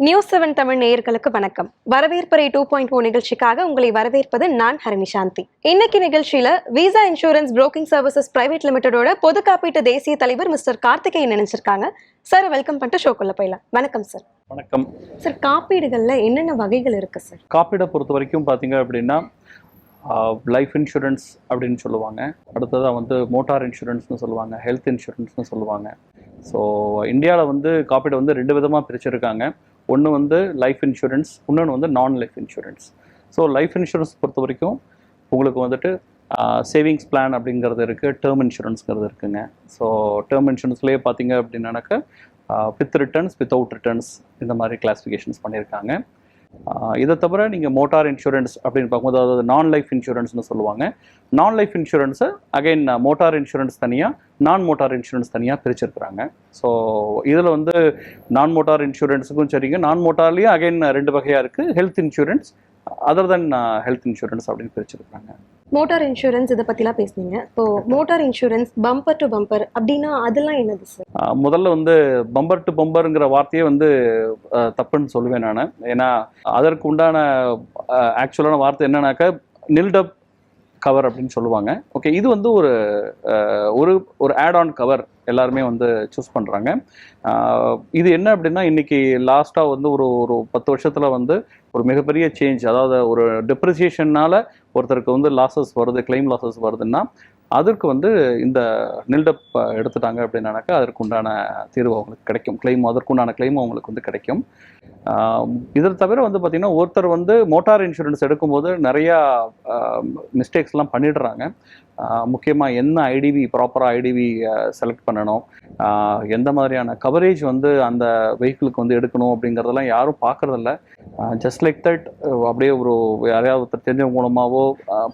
News 7 Tamil நேயர்களுக்கு வணக்கம். வரவேற்பறை 2.0 நிகழ்ச்சிக்காக உங்களை வரவேற்பது நான் ஹரணி சாந்தி. இன்னைக்கு நிகழ்ச்சியில Visa Insurance Broking Services Private லிமிடெடோட பொது காப்பீட்டு தேசிய தலைவர் மிஸ்டர் கார்த்திகேயன் நினைச்சிருக்காங்க. சார் வெல்கம் பண்ணிட்டு ஷோக்குள்ள போயிடலாம். வணக்கம் சார். வணக்கம் சார். காப்பீடுகள்ல என்னென்ன வகைகள் இருக்கு சார்? காப்பீடை பொறுத்த வரைக்கும் பார்த்தீங்க அப்படின்னா லைஃப் இன்சூரன்ஸ் அப்படின்னு சொல்லுவாங்க. அடுத்ததாக வந்து மோட்டார் இன்சூரன்ஸ்னு சொல்லுவாங்க, ஹெல்த் இன்சூரன்ஸ்னு சொல்லுவாங்க. ஸோ இந்தியாவில் வந்து காப்பீடை வந்து ரெண்டு விதமாக பிரிச்சிருக்காங்க. ஒன்று வந்து லைஃப் இன்சூரன்ஸ், இன்னொன்று வந்து நான் life insurance. So life insurance பொறுத்த வரைக்கும் உங்களுக்கு வந்துட்டு சேவிங்ஸ் பிளான் அப்படிங்கிறது இருக்குது, டேர்ம் இன்சூரன்ஸ்ங்கிறது இருக்குங்க. ஸோ டேர்ம் இன்சூரன்ஸ்லேயே பார்த்தீங்க அப்படின்னாக்கா வித் ரிட்டர்ன்ஸ், வித்தவுட் ரிட்டர்ன்ஸ், இந்த மாதிரி கிளாஸிஃபிகேஷன்ஸ் பண்ணியிருக்காங்க. இதை தவிர நீங்கள் மோட்டார் இன்சூரன்ஸ் அப்படின்னு பார்க்கும்போது, அதாவது நான் லைஃப் இன்சூரன்ஸ்னு சொல்லுவாங்க. நான் லைஃப் இன்சூரன்ஸை அகைன் மோட்டார் இன்சூரன்ஸ் தனியாக, நான் மோட்டார் இன்சூரன்ஸ் தனியாக பிரிச்சிருக்கிறாங்க. ஸோ இதில் வந்து நான் மோட்டார் இன்சூரன்ஸுக்கும் சரிங்க, நான் மோட்டார்லேயும் அகைன் ரெண்டு வகையாக இருக்குது. ஹெல்த் இன்சூரன்ஸ், அதர் தென் ஹெல்த் இன்சூரன்ஸ் அப்படின்னு பிரிச்சிருக்காங்க. மோட்டார் இன்சூரன்ஸ் இதை பற்றிலாம் பேசுனீங்க. இப்போ motor insurance bumper to bumper அப்படின்னா அதெல்லாம் என்னது சார்? முதல்ல வந்து பம்பர் டு பம்பருங்கிற வார்த்தையே வந்து தப்புன்னு சொல்லுவேன் நான். ஏன்னா அதற்கு உண்டான ஆக்சுவலான வார்த்தை என்னன்னாக்கா நில்டப் கவர் அப்படின்னு சொல்லுவாங்க. ஓகே, இது வந்து ஒரு ஒரு ஆட் ஆன் கவர் எல்லாருமே வந்து சூஸ் பண்ணுறாங்க. இது என்ன அப்படின்னா, இன்னைக்கு லாஸ்ட்டாக வந்து ஒரு 10 வருஷத்தில் வந்து ஒரு மிகப்பெரிய சேஞ்ச். அதாவது ஒரு டெப்ரிசியேஷன்னால ஒருத்தருக்கு வந்து லாஸஸ் வருது, கிளைம் லாஸஸ் வருதுன்னா அதற்கு வந்து இந்த நில்டப் எடுத்துட்டாங்க அப்படின்னாக்கா அதற்கு உண்டான தீர்வு அவங்களுக்கு கிடைக்கும். கிளைம், அதற்குண்டான கிளைம் அவங்களுக்கு வந்து கிடைக்கும். இதில் தவிர வந்து பார்த்திங்கன்னா, ஒருத்தர் வந்து மோட்டார் இன்சூரன்ஸ் எடுக்கும்போது நிறையா மிஸ்டேக்ஸ்லாம் பண்ணிடுறாங்க. முக்கியமாக என்ன ஐடிவி, ப்ராப்பராக ஐடிவி செலக்ட் பண்ணணும், எந்த மாதிரியான கவரேஜ் வந்து அந்த வெஹிக்கிளுக்கு வந்து எடுக்கணும் அப்படிங்கிறதெல்லாம் யாரும் பார்க்குறதில்ல. ஜஸ்ட் லைக் தட் அப்படியே யாரையாவது ஒருத்தர் தெரிஞ்சவங்க மூலமாகவோ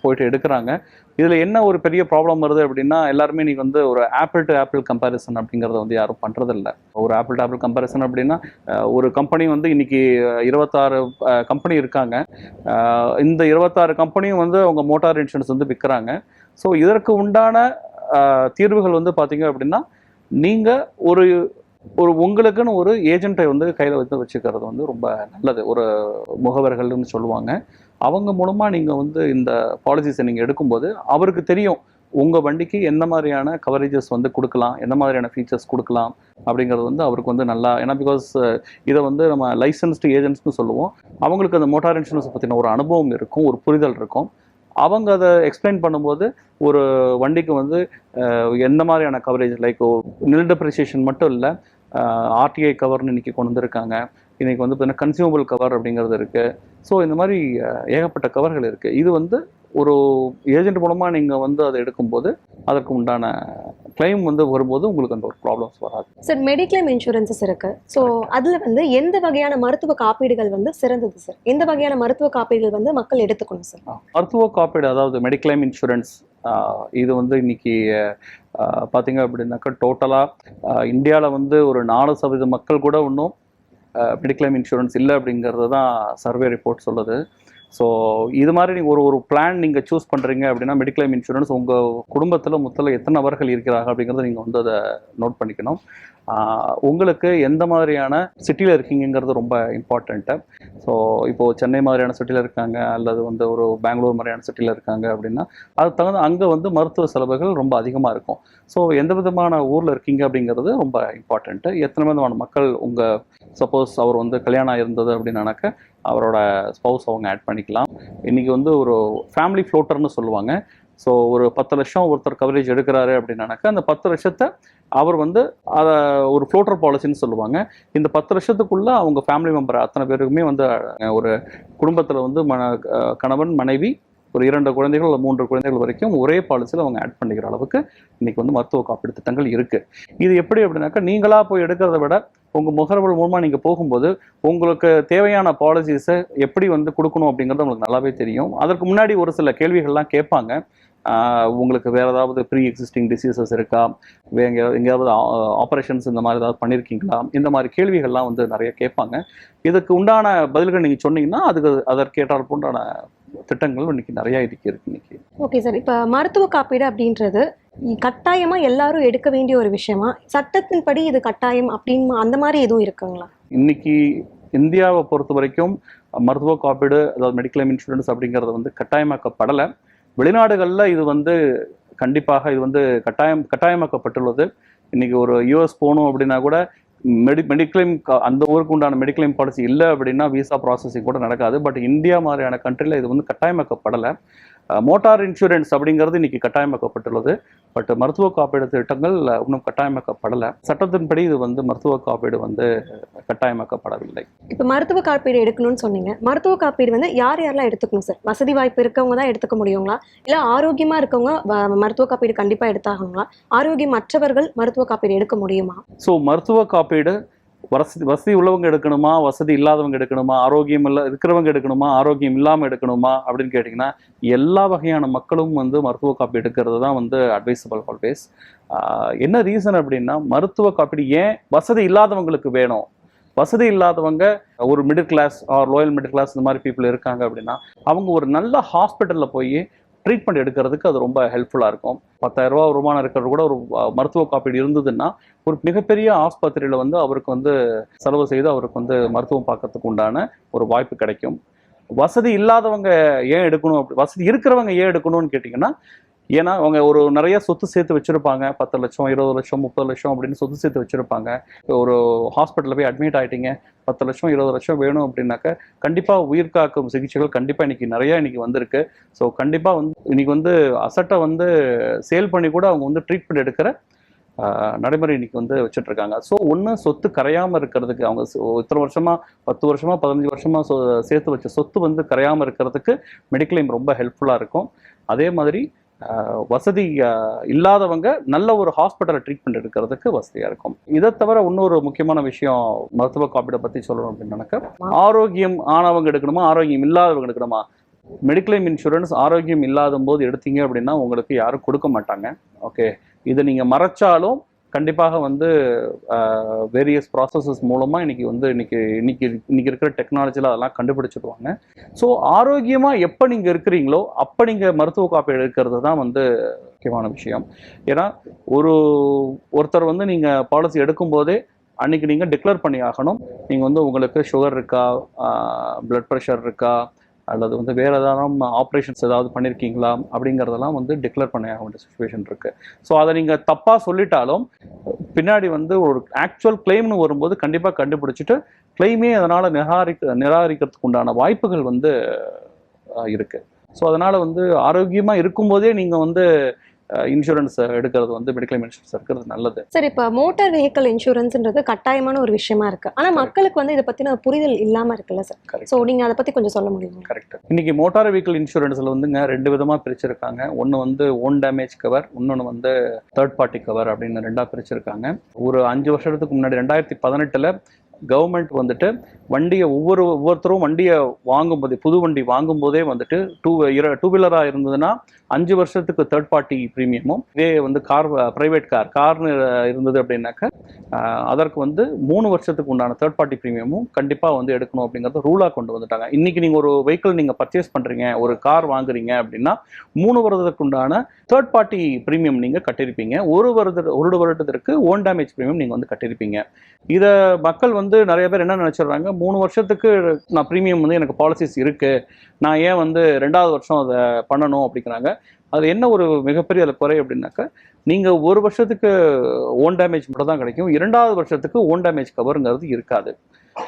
போயிட்டு எடுக்கிறாங்க. இதில் என்ன ஒரு பெரிய ப்ராப்ளம் வருது அப்படின்னா, எல்லாருமே இன்றைக்கி வந்து ஒரு ஆப்பிள் டு ஆப்பிள் கம்பேரிசன் அப்படிங்கிறத வந்து யாரும் பண்ணுறதில்ல. ஒரு ஆப்பிள் டு ஆப்பிள் கம்பேரிசன் அப்படின்னா, ஒரு கம்பெனி வந்து இன்றைக்கி 26 கம்பெனி இருக்காங்க. இந்த 26 கம்பெனியும் வந்து அவங்க மோட்டார் இன்சூரன்ஸ் வந்து விற்கிறாங்க. ஸோ இதற்கு உண்டான தீர்வுகள் வந்து பார்த்தீங்க அப்படின்னா, நீங்கள் ஒரு உங்களுக்குன்னு ஒரு ஏஜென்ட்டை வந்து கையில் வச்சுக்கிறது வந்து ரொம்ப நல்லது. ஒரு முகவர்கள்னு சொல்லுவாங்க. அவங்க மூலமாக நீங்கள் வந்து இந்த பாலிசிஸை நீங்கள் எடுக்கும்போது அவருக்கு தெரியும் உங்கள் வண்டிக்கு எந்த மாதிரியான கவரேஜஸ் வந்து கொடுக்கலாம், எந்த மாதிரியான ஃபீச்சர்ஸ் கொடுக்கலாம் அப்படிங்கிறது வந்து அவருக்கு வந்து நல்லா. ஏன்னா பிகாஸ் இதை வந்து நம்ம லைசன்ஸ்டு ஏஜென்ட்ஸ்னு சொல்லுவோம். அவங்களுக்கு அந்த மோட்டார் இன்சூரன்ஸ் பற்றின ஒரு அனுபவம் இருக்கும், ஒரு புரிதல் இருக்கும். அவங்க அதை எக்ஸ்பிளைன் பண்ணும்போது ஒரு வண்டிக்கு வந்து எந்த மாதிரியான கவரேஜ், லைக் நில் டெப்ரிசியேஷன் மட்டும் இல்லை, ஆர்டிஐ கவர்னு இன்றைக்கி கொண்டு வந்திருக்காங்க. இன்றைக்கி வந்து பார்த்தீங்கன்னா கன்சியூமபிள் கவர் அப்படிங்கிறது இருக்குது. ஸோ இந்த மாதிரி ஏகப்பட்ட கவர்கள் இருக்குது. இது வந்து ஒரு ஏஜென்ட் மூலமாக நீங்கள் வந்து அதை எடுக்கும்போது அதற்கு உண்டான கிளைம் வந்து வரும்போது உங்களுக்கு அந்த ஒரு ப்ராப்ளம்ஸ் வராது. சார், மெடிக்ளைம் இன்சூரன்ஸஸ் இருக்கு. ஸோ அதில் வந்து எந்த வகையான மருத்துவ காப்பீடுகள் வந்து சிறந்தது சார்? எந்த வகையான மருத்துவ காப்பீடுகள் வந்து மக்கள் எடுத்துக்கணும் சார்? மருத்துவ காப்பீடு, அதாவது மெடிக்ளைம் இன்சூரன்ஸ், இது வந்து இன்னைக்கு பார்த்தீங்க அப்படின்னாக்கா டோட்டலாக இந்தியாவில் வந்து ஒரு 4% மக்கள் கூட இன்னும் மெடிக்ளைம் இன்சூரன்ஸ் இல்லை அப்படிங்கிறது தான் சர்வே ரிப்போர்ட் சொல்லுது. ஸோ இது மாதிரி நீங்கள் ஒரு பிளான் நீங்கள் சூஸ் பண்ணுறீங்க அப்படின்னா, மெடிக்ளைம் இன்சூரன்ஸ் உங்கள் குடும்பத்தில் மொத்தத்தில் எத்தனை நபர்கள் இருக்கிறாங்க அப்படிங்கிறத நீங்கள் வந்து அதை நோட் பண்ணிக்கணும். உங்களுக்கு எந்த மாதிரியான சிட்டியில் இருக்கீங்கிறது ரொம்ப இம்பார்ட்டண்ட்டு. ஸோ இப்போது சென்னை மாதிரியான சிட்டியில் இருக்காங்க, அல்லது வந்து ஒரு பெங்களூர் மாதிரியான சிட்டியில் இருக்காங்க அப்படின்னா அதுக்கு தகுந்த அங்கே வந்து மருத்துவ செலவுகள் ரொம்ப அதிகமாக இருக்கும். ஸோ எந்த விதமான ஊரில் இருக்கீங்க அப்படிங்கிறது ரொம்ப இம்பார்ட்டண்ட்டு. எத்தனை விதமான மக்கள், உங்கள் சப்போஸ் அவர் வந்து கல்யாணம் இருந்தது அப்படின்னாக்க அவரோட ஸ்பௌஸ் அவங்க ஆட் பண்ணிக்கலாம். இன்றைக்கி வந்து ஒரு ஃபேமிலி ஃப்ளோட்டர்னு சொல்லுவாங்க. ஸோ ஒரு 10 லட்சம் ஒருத்தர் கவரேஜ் எடுக்கிறாரு அப்படின்னாக்கா அந்த 10 லட்சத்தை அவர் வந்து அதை ஒரு ஃப்ளோட்டர் பாலிசின்னு சொல்லுவாங்க. இந்த 10 லட்சத்துக்குள்ளே அவங்க ஃபேமிலி மெம்பர் அத்தனை பேருக்குமே வந்து ஒரு குடும்பத்தில் வந்து கணவன், மனைவி, ஒரு 2 குழந்தைகள், 3 குழந்தைகள் வரைக்கும் ஒரே பாலிசியில் அவங்க ஆட் பண்ணிக்கிற அளவுக்கு இன்றைக்கி வந்து மருத்துவ காப்பீடு திட்டங்கள் இருக்குது. இது எப்படி அப்படின்னாக்கா, நீங்களாக போய் எடுக்கிறத விட உங்கள் முகவர்கள் மூலமாக நீங்கள் போகும்போது உங்களுக்கு தேவையான பாலிசிஸை எப்படி வந்து கொடுக்கணும் அப்படிங்கிறது உங்களுக்கு நல்லாவே தெரியும். அதற்கு முன்னாடி ஒரு சில கேள்விகள்லாம் கேட்பாங்க. உங்களுக்கு வேறு ஏதாவது ப்ரீ எக்ஸிஸ்டிங் டிசீசஸ் இருக்கா, எங்கேயாவது ஆப்ரேஷன்ஸ் இந்த மாதிரி ஏதாவது பண்ணியிருக்கீங்களா, இந்த மாதிரி கேள்விகள்லாம் வந்து நிறைய கேட்பாங்க. இதுக்கு உண்டான பதில்கள் நீங்கள் சொன்னீங்கன்னா அதற்கேற்றால் போன்றான திட்டங்கள் இன்னைக்கு நிறைய இருக்கு இன்னைக்கு. Okay sir. இப்போ மருத்துவ காப்பீடு அப்படின்றது கட்டாயமா எல்லாரும் எடுக்க வேண்டிய ஒரு விஷயமா, சட்டத்தின்படி இது கட்டாயம் அப்படின்னு அந்த மாதிரி எதுவும் இருக்குங்களா? இன்னைக்கு இந்தியாவை பொறுத்த வரைக்கும் மருத்துவ காப்பீடு, அதாவது மெடிக்ளைம் இன்சூரன்ஸ் அப்படிங்கிறது வந்து கட்டாயமாக்கப்படலை. வெளிநாடுகளில் இது வந்து கண்டிப்பாக இது வந்து கட்டாயமாக்கப்பட்டுள்ளது. இன்னைக்கு ஒரு யூஎஸ் போகணும் அப்படின்னா கூட மெடிக்ளைம் அந்த ஊருக்கு உண்டான மெடிக்ளைம் பாலிசி இல்லை அப்படின்னா விசா ப்ராசஸிங் கூட நடக்காது. பட் இந்தியா மாதிரியான கண்ட்ரியில் இது வந்து கட்டாயமாக்கப்படலை. மோட்டார் இன்சூரன்ஸ் அப்படிங்கிறது இன்னைக்கு கட்டாயமாக்கப்பட்டுள்ளது. பட் மருத்துவ காப்பீடு திட்டங்கள் இன்னும் கட்டாயமாக்கப்படலை. சட்டத்தின்படி இது வந்து மருத்துவ காப்பீடு வந்து கட்டாயமாக்கப்படவில்லை. இப்போ மருத்துவ காப்பீடு எடுக்கணும்னு சொன்னீங்க. மருத்துவ காப்பீடு வந்து யார் யாரெல்லாம் எடுத்துக்கணும் சார்? வசதி வாய்ப்பு இருக்கவங்க தான் எடுத்துக்க முடியுங்களா, இல்லை ஆரோக்கியமா இருக்கவங்க மருத்துவ காப்பீடு கண்டிப்பா எடுத்தாகணுங்களா, ஆரோக்கியம் மற்றவர்கள் மருத்துவ காப்பீடு எடுக்க முடியுமா? ஸோ மருத்துவ காப்பீடு வசதி உள்ளவங்க எடுக்கணுமா, வசதி இல்லாதவங்க எடுக்கணுமா, ஆரோக்கியம் இருக்கிறவங்க எடுக்கணுமா, ஆரோக்கியம் இல்லாமல் எடுக்கணுமா அப்படின்னு கேட்டிங்கன்னா எல்லா வகையான மக்களும் வந்து மருத்துவ காப்பீடு எடுக்கிறது தான் வந்து அட்வைசபிள் ஆல்வேஸ். என்ன ரீசன் அப்படின்னா, மருத்துவ காப்பீடு ஏன் வசதி இல்லாதவங்களுக்கு வேணும்? வசதி இல்லாதவங்க ஒரு middle class or lower middle class இந்த மாதிரி பீப்புள் இருக்காங்க அப்படின்னா அவங்க ஒரு நல்ல ஹாஸ்பிட்டலில் போய் ட்ரீட்மெண்ட் எடுக்கிறதுக்கு அது ரொம்ப ஹெல்ப்ஃபுல்லாக இருக்கும். 10,000 ரூபா வருமானம் இருக்கிறது கூட ஒரு மருத்துவ காப்பீடு இருந்ததுன்னா ஒரு மிகப்பெரிய ஆஸ்பத்திரியில் வந்து அவருக்கு வந்து செலவு செய்து அவருக்கு வந்து மருத்துவம் பார்க்கறதுக்கு உண்டான ஒரு வாய்ப்பு கிடைக்கும். வசதி இல்லாதவங்க ஏன் எடுக்கணும், அப்படி வசதி இருக்கிறவங்க ஏன் எடுக்கணும்னு கேட்டிங்கன்னா, ஏன்னா அவங்க ஒரு நிறைய சொத்து சேர்த்து வச்சுருப்பாங்க. 10 லட்சம் 20 லட்சம் 30 லட்சம் அப்படின்னு சொத்து சேர்த்து வச்சுருப்பாங்க. ஒரு ஹாஸ்பிட்டலில் போய் அட்மிட் ஆகிட்டீங்க, 10 லட்சம் 20 லட்சம் வேணும் அப்படின்னாக்க கண்டிப்பாக உயிர் காக்கும் சிகிச்சைகள் கண்டிப்பாக இன்றைக்கி நிறையா இன்றைக்கி வந்திருக்கு. ஸோ கண்டிப்பாக வந்து இன்றைக்கி வந்து அசட்டை வந்து சேல் பண்ணி கூட அவங்க வந்து ட்ரீட்மெண்ட் எடுக்கிற நடைமுறை இன்னைக்கு வந்து வச்சுட்ருக்காங்க. ஸோ ஒன்று சொத்து கரையாமல் இருக்கிறதுக்கு, அவங்க இத்தனை வருஷமாக 10 வருஷமாக 15 வருஷமாக சேர்த்து வச்ச சொத்து வந்து கரையாமல் இருக்கிறதுக்கு மெடிக்ளைம் ரொம்ப ஹெல்ப்ஃபுல்லாக இருக்கும். அதே மாதிரி வசதி இல்லாதவங்க நல்ல ஒரு ஹாஸ்பிட்டலில் ட்ரீட்மெண்ட் எடுக்கிறதுக்கு வசதியாக இருக்கும். இதை தவிர இன்னொரு முக்கியமான விஷயம் மருத்துவ காப்பீடை பற்றி சொல்லணும் அப்படின்னாக்க, ஆரோக்கியம் ஆனவங்க எடுக்கணுமா, ஆரோக்கியம் இல்லாதவங்க எடுக்கணுமா? மெடிக்ளைம் இன்சூரன்ஸ் ஆரோக்கியம் இல்லாத போது எடுத்தீங்க அப்படின்னா உங்களுக்கு யாரும் கொடுக்க மாட்டாங்க. ஓகே, இதை நீங்கள் மறைச்சாலும் கண்டிப்பாக வந்து வேரியஸ் ப்ராசஸஸ் மூலமாக இன்னைக்கு இருக்கிற டெக்னாலஜியில் அதெல்லாம் கண்டுபிடிச்சிடுவாங்க. ஸோ ஆரோக்கியமாக எப்போ நீங்கள் இருக்கிறீங்களோ அப்போ நீங்கள் மருத்துவ காப்பீடு எடுக்கிறது தான் வந்து முக்கியமான விஷயம். ஏன்னா ஒருத்தர் வந்து நீங்கள் பாலிசி எடுக்கும்போதே அன்றைக்கி நீங்கள் டிக்ளேர் பண்ணி ஆகணும். நீங்கள் வந்து உங்களுக்கு சுகர் இருக்கா, பிளட் ப்ரெஷர் இருக்கா, அல்லது வந்து வேறு ஏதாவது ஆப்ரேஷன்ஸ் ஏதாவது பண்ணியிருக்கீங்களா அப்படிங்கிறதெல்லாம் வந்து டிக்ளேர் பண்ண வேண்டிய சுச்சுவேஷன் இருக்குது. ஸோ அதை நீங்கள் தப்பாக சொல்லிட்டாலும் பின்னாடி வந்து ஒரு ஆக்சுவல் கிளைம்னு வரும்போது கண்டிப்பாக கண்டுபிடிச்சிட்டு கிளைமே அதனால் நிராகரிக்கிறதுக்கு உண்டான வாய்ப்புகள் வந்து இருக்குது. ஸோ அதனால் வந்து ஆரோக்கியமாக இருக்கும்போதே நீங்கள் வந்து இன்சூரன்ஸ் எடுக்கிறது வந்து மெடிக்ளைம் இன்சூரன்ஸ் இருக்கிறது நல்லது. சரி, இப்போ மோட்டார் வெஹிக்கல் இன்சூரன்ஸ்ன்றது கட்டாயமான ஒரு விஷயமா இருக்கு. ஆனா மக்களுக்கு வந்து இதை பத்தின புரிதல் இல்லாம இருக்குல்ல சார்? சோ நீங்க அதை பத்தி கொஞ்சம் சொல்ல முடியுமா? கரெக்ட். இன்னைக்கு மோட்டார் வெஹிக்கல் இன்சூரன்ஸ்ல வந்துங்க 2 விதமா பிரிச்சிருக்காங்க. ஒன்னு வந்து ஓன் டேமேஜ் கவர், இன்னொன்னு வந்து தேர்ட் பார்ட்டி கவர் அப்படின்னு 2ஆ பிரிச்சிருக்காங்க. ஒரு 5 வருஷத்துக்கு முன்னாடி 2018ல் கவர்மெண்ட் வந்துட்டு வண்டியை ஒவ்வொருத்தரும் வண்டியை வாங்கும்போதே, புது வண்டி வாங்கும்போதே வந்துட்டு டூ வீலராக இருந்ததுன்னா 5 வருஷத்துக்கு தேர்ட் பார்ட்டி ப்ரீமியமும், இதே வந்து ப்ரைவேட் கார்னு இருந்தது அப்படின்னாக்க அதற்கு வந்து 3 வருஷத்துக்கு உண்டான தேர்ட் பார்ட்டி ப்ரீமியமும் கண்டிப்பாக வந்து எடுக்கணும் அப்படிங்கிறத ரூலாக கொண்டு வந்துட்டாங்க. இன்னைக்கு நீங்கள் ஒரு வெஹிக்கிள் நீங்கள் பர்ச்சேஸ் பண்ணுறீங்க, ஒரு கார் வாங்குறீங்க அப்படின்னா 3 வருடத்துக்கு உண்டான தேர்ட் பார்ட்டி ப்ரீமியம் நீங்கள் கட்டியிருப்பீங்க. ஒரு வருடத்திற்கு ஓன் டேமேஜ் ப்ரீமியம் நீங்கள் வந்து கட்டியிருப்பீங்க. இதை மக்கள் வந்து நிறைய பேர் என்ன நினச்சிடுறாங்க, 3 வருஷத்துக்கு நான் ப்ரீமியம் வந்து எனக்கு பாலிசிஸ் இருக்குது, நான் ஏன் வந்து 2வது வருஷம் அதை பண்ணணும் அப்படிங்கிறாங்க. அது என்ன ஒரு மிகப்பெரிய அதில் குறை அப்படின்னாக்கா, நீங்கள் 1 வருஷத்துக்கு ஓன் டேமேஜ் மட்டும் தான் கிடைக்கும், 2வது வருஷத்துக்கு ஓன் டேமேஜ் கவருங்கிறது இருக்காது.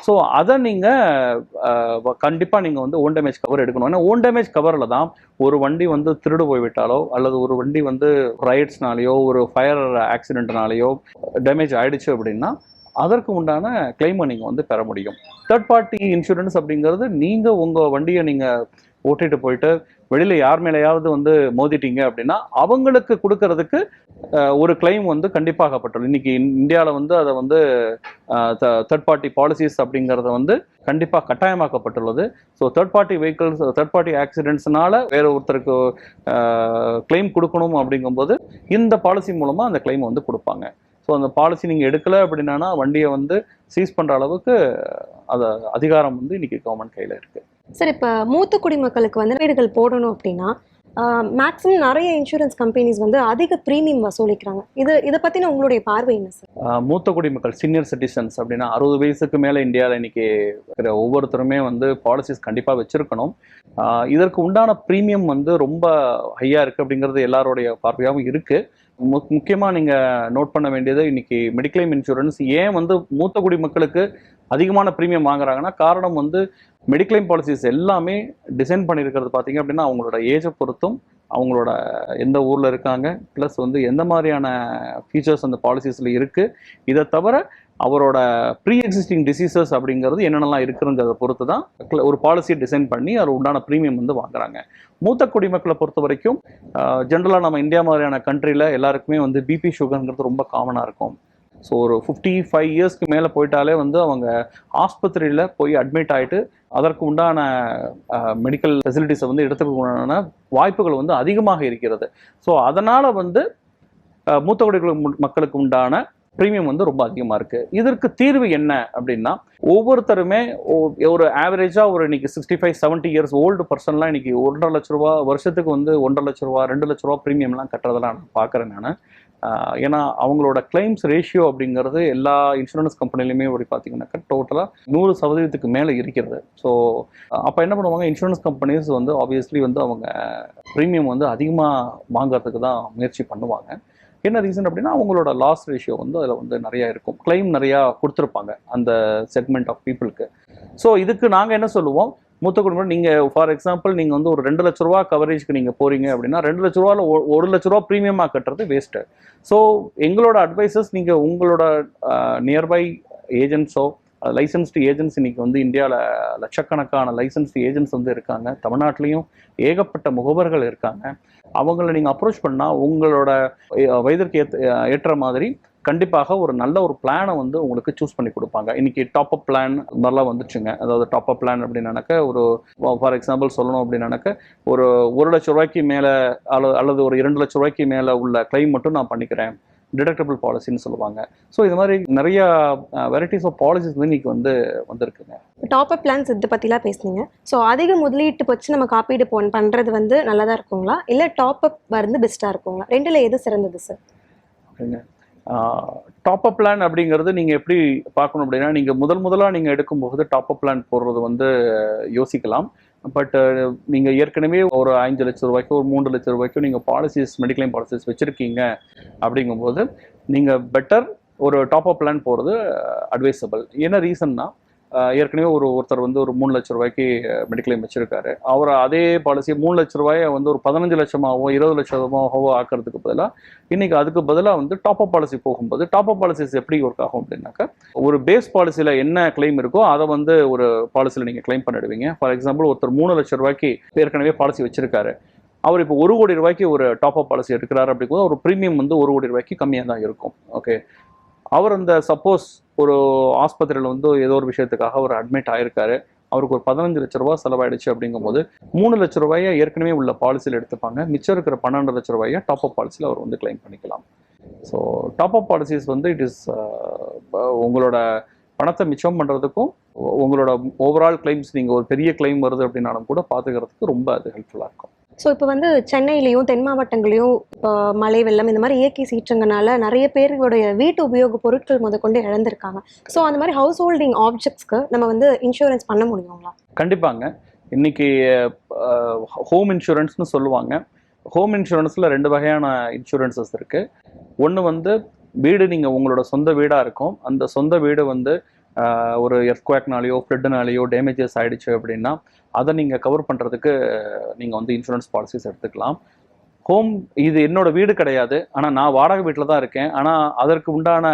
ஸோ அதை நீங்கள் கண்டிப்பாக நீங்கள் வந்து ஓன் டேமேஜ் கவர் எடுக்கணும். ஏன்னா ஓன் டேமேஜ் கவரில் தான் ஒரு வண்டி வந்து திருடு போய்விட்டாலோ அல்லது ஒரு வண்டி வந்து ரைட்ஸ்னாலேயோ ஒரு ஃபயர் ஆக்சிடென்ட்னாலேயோ டேமேஜ் ஆகிடுச்சு அப்படின்னா அதற்கு உண்டான கிளைமை நீங்கள் வந்து பெற முடியும். தேர்ட் பார்ட்டி இன்சூரன்ஸ் அப்படிங்கிறது நீங்கள் உங்கள் வண்டியை நீங்கள் ஓட்டிட்டு போயிட்டு வெளியில் யார் மேலேயாவது வந்து மோதிட்டீங்க அப்படின்னா அவங்களுக்கு கொடுக்கறதுக்கு ஒரு கிளைம் வந்து கண்டிப்பாகப்பட்டுள்ளது. இன்னைக்கு இந்தியாவில் வந்து அதை வந்து தேர்ட் பார்ட்டி பாலிசிஸ் அப்படிங்கிறத வந்து கண்டிப்பாக கட்டாயமாக்கப்பட்டுள்ளது. So third party vehicles, third party ஆக்சிடென்ட்ஸ்னால வேற ஒருத்தருக்கு கிளைம் கொடுக்கணும் அப்படிங்கும்போது இந்த பாலிசி மூலமாக அந்த கிளைம் வந்து கொடுப்பாங்க. ஸோ அந்த பாலிசி நீங்கள் எடுக்கலை அப்படின்னா வண்டியை வந்து சீஸ் பண்ணுற அளவுக்கு அது அதிகாரம் வந்து இன்னைக்கு கவர்மெண்ட் கையில் இருக்குது. சரி, இப்போ மூத்த குடிமக்களுக்கு வந்து வீடுகள் போடணும் அப்படின்னா மேக்ஸிமம் நிறைய இன்சூரன்ஸ் கம்பெனிஸ் வந்து அதிக ப்ரீமியம் வசூலிக்கிறாங்க. இதை பற்றின உங்களுடைய பார்வை என்ன சார்? மூத்த குடிமக்கள் சீனியர் சிட்டிசன்ஸ் அப்படின்னா 60 வயசுக்கு மேலே இந்தியாவில் இன்னைக்கு இருக்கிற ஒவ்வொருத்தருமே வந்து பாலிசிஸ் கண்டிப்பாக வச்சிருக்கணும். இதற்கு உண்டான ப்ரீமியம் வந்து ரொம்ப ஹையாக இருக்குது அப்படிங்கிறது எல்லாருடைய பார்வையாகவும் இருக்குது. முக்கியமாக நீங்கள் நோட் பண்ண வேண்டியது இன்னைக்கு மெடிக்ளைம் இன்சூரன்ஸ் ஏன் வந்து மூத்த குடிமக்களுக்கு அதிகமான ப்ரீமியம் வாங்குறாங்கன்னா காரணம் வந்து மெடிக்ளைம் பாலிசிஸ் எல்லாமே டிசைன் பண்ணியிருக்கிறது பார்த்தீங்க அப்படின்னா அவங்களோட ஏஜை பொறுத்தும் அவங்களோட எந்த ஊரில் இருக்காங்க ப்ளஸ் வந்து எந்த மாதிரியான ஃபீச்சர்ஸ் அந்த பாலிசிஸில் இருக்குது, இதை தவிர அவரோட ப்ரீ எக்ஸிஸ்டிங் டிசீசஸ் அப்படிங்கிறது என்னென்னலாம் இருக்குங்கிறத பொறுத்து தான் ஒரு பாலிசியை டிசைன் பண்ணி அது உண்டான ப்ரீமியம் வந்து வாங்குறாங்க. மூத்த குடிமக்களை பொறுத்த வரைக்கும் ஜென்ரலாக நம்ம இந்தியா மாதிரியான கண்ட்ரியில் எல்லாருக்குமே வந்து பிபி சுகருங்கிறது ரொம்ப காமனாக இருக்கும். ஸோ ஒரு 55 இயர்ஸ்க்கு மேலே போயிட்டாலே வந்து அவங்க ஆஸ்பத்திரியில் போய் அட்மிட் ஆகிட்டு அதற்கு உண்டான மெடிக்கல் ஃபெசிலிட்டிஸை வந்து எடுத்துக்கொண்டான வாய்ப்புகள் வந்து அதிகமாக இருக்கிறது. ஸோ அதனால் வந்து மூத்த குடிமக்கள் மக்களுக்கு உண்டான ப்ரீமியம் வந்து ரொம்ப அதிகமாக இருக்குது. இதற்கு தீர்வு என்ன அப்படின்னா ஒவ்வொருத்தருமே ஒரு ஆவரேஜாக ஒரு இன்னைக்கு 65-70 இயர்ஸ் ஓல்டு பர்சன்லாம் இன்னைக்கு 1.5 லட்ச ரூபா வருஷத்துக்கு வந்து 1.5 லட்ச ரூபா 2 லட்ச ரூபா ப்ரீமியம்லாம் கட்டுறதெல்லாம் நான் பார்க்குறேன் நான். ஏன்னா அவங்களோட கிளைம்ஸ் ரேஷியோ அப்படிங்கிறது எல்லா இன்சூரன்ஸ் கம்பெனிலையுமே அப்படி பார்த்தீங்கன்னாக்கா டோட்டலாக 100% மேலே இருக்கிறது. ஸோ அப்போ என்ன பண்ணுவாங்க, இன்சூரன்ஸ் கம்பெனிஸ் வந்து ஆப்வியஸ்லி வந்து அவங்க ப்ரீமியம் வந்து அதிகமாக வாங்குறதுக்கு தான் முயற்சி பண்ணுவாங்க. என்ன ரீசன் அப்படின்னா அவங்களோட லாஸ் ரேஷியோ வந்து அதில் வந்து நிறையா இருக்கும், கிளைம் நிறையா கொடுத்துருப்பாங்க அந்த செக்மெண்ட் ஆஃப் பீப்புளுக்கு. ஸோ இதுக்கு நாங்கள் என்ன சொல்லுவோம், மூத்த குடும்பம் நீங்கள் ஃபார் எக்ஸாம்பிள் நீங்கள் வந்து ஒரு 2 லட்ச ரூபா கவரேஜ்க்கு நீங்கள் போகிறீங்க அப்படின்னா 2 லட்ச ரூபாவில் 1 லட்ச ரூபா ப்ரீமியமாக கட்டுறது வேஸ்ட்டு. ஸோ எங்களோட அட்வைசஸ் நீங்கள் உங்களோட நியர்பை ஏஜென்ட்ஸோ லைசன்ஸ்டு ஏஜென்ட்ஸ் இன்னைக்கு வந்து இந்தியாவில் லட்சக்கணக்கான லைசன்ஸ்டு ஏஜென்ட்ஸ் வந்து இருக்காங்க, தமிழ்நாட்டிலையும் ஏகப்பட்ட முகவர்கள் இருக்காங்க. அவங்கள நீங்கள் அப்ரோச் பண்ணால் உங்களோட வயதிற்கு ஏற்ற மாதிரி கண்டிப்பாக ஒரு நல்ல ஒரு பிளானை வந்து உங்களுக்கு சூஸ் பண்ணி கொடுப்பாங்க. இன்னைக்கு டாப் அப் பிளான் மாதிரிலாம் வந்துச்சுங்க. அதாவது டாப் அப் பிளான் அப்படின்னாக்க ஒரு ஃபார் எக்ஸாம்பிள் சொல்லணும் அப்படின்னாக்க ஒரு 1 லட்ச ரூபாய்க்கு மேலே அல்லது ஒரு 2 லட்ச ரூபாய்க்கு மேலே உள்ள கிளைம் மட்டும் நான் பண்ணிக்கிறேன், டிடக்டபிள் பாலிசின்னு சொல்லுவாங்க. ஸோ இது மாதிரி நிறைய வெரைட்டிஸ் ஆஃப் பாலிசிஸ் வந்து இன்னைக்கு வந்து வந்திருக்குங்க. டாப் அப் பிளான்ஸ் இதை பற்றிலாம் பேசுனீங்க. ஸோ அதிக முதலீட்டு வச்சு நம்ம காப்பீடு பண்ணுறது வந்து நல்லதாக இருக்குங்களா, இல்லை டாப் அப் வந்து பெஸ்ட்டாக இருக்குங்களா? ரெண்டில் எது சிறந்தது சார்? ஓகேங்க, டாப் அப் பிளான் அப்படிங்கிறது நீங்கள் எப்படி பார்க்கணும் அப்படின்னா நீங்கள் முதலாக நீங்கள் எடுக்கும்போது டாப் அப் பிளான் போடுறது வந்து யோசிக்கலாம். பட் நீங்கள் ஏற்கனவே ஒரு 5 லட்ச ரூபாய்க்கு ஒரு 3 லட்ச ரூபாய்க்கும் நீங்கள் பாலிசிஸ் மெடிக்ளைம் பாலிசிஸ் வச்சுருக்கீங்க அப்படிங்கும்போது நீங்கள் பெட்டர் ஒரு டாப் அப் பிளான் போகிறது அட்வைசபிள். என்ன ரீசன்னா ஏற்கனவே ஒருத்தர் வந்து ஒரு 3 லட்ச ரூபாய்க்கு மெடிக்ளைம் வச்சுருக்காரு. அவர் அதே பாலிசியை 3 லட்ச ரூபாயை வந்து ஒரு 15 லட்சமாகவோ 20 லட்சமாகவோ ஆக்கிறதுக்கு பதிலாக இன்றைக்கி அதுக்கு பதிலாக வந்து டாப் அப் பாலிசி போகும்போது டாப் அப் பாலிசிஸ் எப்படி ஒர்க் ஆகும் அப்படின்னாக்கா ஒரு பேஸ் பாலிசியில் என்ன கிளைம் இருக்கோ அதை வந்து ஒரு பாலிசியில் நீங்கள் கிளைம் பண்ணிடுவீங்க. ஃபார் எக்ஸாம்பிள் ஒருத்தர் 3 லட்ச ரூபாய்க்கு ஏற்கனவே பாலிசி வச்சுருக்காரு, அவர் இப்போ 1 கோடி ரூபாய்க்கு ஒரு டாப் அப் பாலிசி எடுக்கிறாரு அப்படிங்கும்போது ஒரு ப்ரீமியம் வந்து 1 கோடி ரூபாய்க்கு கம்மியாக தான் இருக்கும். ஓகே, அவர் அந்த சப்போஸ் ஒரு ஆஸ்பத்திரியில் வந்து ஏதோ ஒரு விஷயத்துக்காக அவர் அட்மிட் ஆயிருக்காரு, அவருக்கு ஒரு 15 லட்ச ரூபா செலவாயிடுச்சு அப்படிங்கும்போது 3 லட்ச ரூபாயை ஏற்கனவே உள்ள பாலிசியில் எடுத்துப்பாங்க, மிச்சம் இருக்கிற 12 லட்ச ரூபாயை டாப் அப் பாலிசியில் அவர் வந்து கிளைம் பண்ணிக்கலாம். ஸோ டாப் அப் பாலிசிஸ் வந்து இட் இஸ் உங்களோட பணத்தை மிச்சம் பண்ணுறதுக்கும் உங்களோட ஓவரால் கிளைம்ஸ் நீங்கள் ஒரு பெரிய கிளைம் வருது அப்படின்னாலும் கூட பார்த்துக்கிறதுக்கு ரொம்ப அது ஹெல்ப்ஃபுல்லாக இருக்கும். ஸோ இப்போ வந்து சென்னையிலையும் தென் மாவட்டங்களையும் இப்போ மழை வெள்ளம் இந்த மாதிரி இயற்கை சீற்றங்கனால நிறைய பேருடைய வீட்டு உபயோக பொருட்கள் முதற்கொண்டு இழந்திருக்காங்க. ஸோ அந்த மாதிரி ஹவுஸ் ஹோல்டிங் ஆப்ஜெக்ட்ஸ்க்கு நம்ம வந்து இன்சூரன்ஸ் பண்ண முடியுங்களா? கண்டிப்பாங்க. இன்னைக்கு ஹோம் இன்சூரன்ஸ்னு சொல்லுவாங்க. ஹோம் இன்சூரன்ஸில் 2 வகையான இன்சூரன்சஸ் இருக்குது. ஒன்று வந்து வீடு நீங்கள் உங்களோட சொந்த வீடாக இருக்கும், அந்த சொந்த வீடு வந்து ஒரு எர்த்குவேக்னாலேயோ ஃப்ளட்னாலேயோ டேமேஜஸ் ஆகிடுச்சு அப்படின்னா அதை நீங்கள் கவர் பண்ணுறதுக்கு நீங்கள் வந்து இன்சூரன்ஸ் பாலிசிஸ் எடுத்துக்கலாம். ஹோம் இது என்னோட வீடு கிடையாது, ஆனால் நான் வாடகை வீட்டில் தான் இருக்கேன், ஆனால் அதற்கு உண்டான